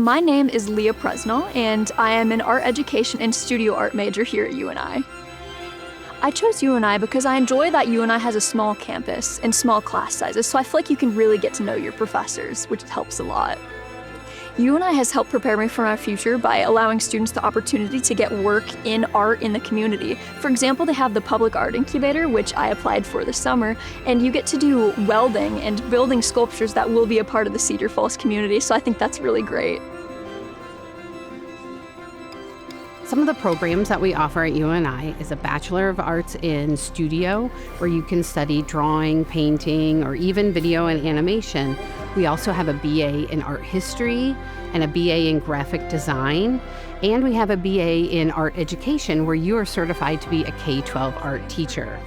My name is Leah Presnell, and I am an art education and studio art major here at UNI. I chose UNI because I enjoy that UNI has a small campus and small class sizes, so I feel like you can really get to know your professors, which helps a lot. UNI has helped prepare me for my future by allowing students the opportunity to get work in art in the community. For example, they have the Public Art Incubator, which I applied for this summer, and you get to do welding and building sculptures that will be a part of the Cedar Falls community, so I think that's really great. Some of the programs that we offer at UNI is a Bachelor of Arts in Studio, where you can study drawing, painting, or even video and animation. We also have a BA in Art History and a BA in Graphic Design, and we have a BA in Art Education, where you are certified to be a K-12 art teacher.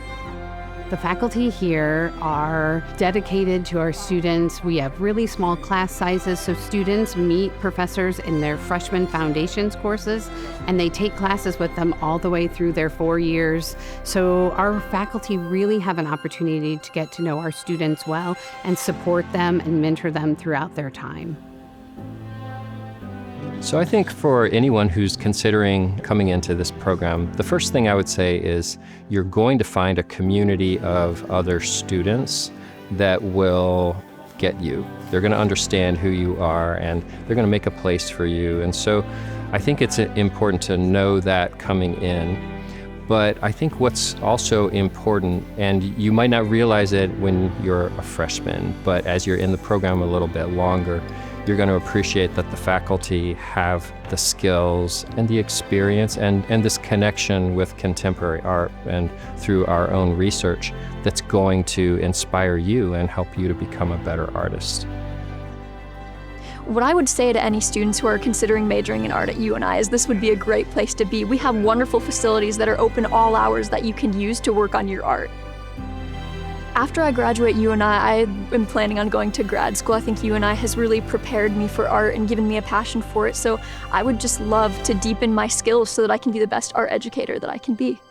The faculty here are dedicated to our students. We have really small class sizes, so students meet professors in their freshman foundations courses, and they take classes with them all the way through their 4 years. So our faculty really have an opportunity to get to know our students well and support them and mentor them throughout their time. So I think for anyone who's considering coming into this program, the first thing I would say is you're going to find a community of other students that will get you. They're going to understand who you are, and they're going to make a place for you. And so I think it's important to know that coming in. But I think what's also important, and you might not realize it when you're a freshman, but as you're in the program a little bit longer, you're going to appreciate that the faculty have the skills and the experience and this connection with contemporary art and through our own research that's going to inspire you and help you to become a better artist. What I would say to any students who are considering majoring in art at UNI is this would be a great place to be. We have wonderful facilities that are open all hours that you can use to work on your art. After I graduate UNI, I am planning on going to grad school. I think UNI has really prepared me for art and given me a passion for it, so I would just love to deepen my skills so that I can be the best art educator that I can be.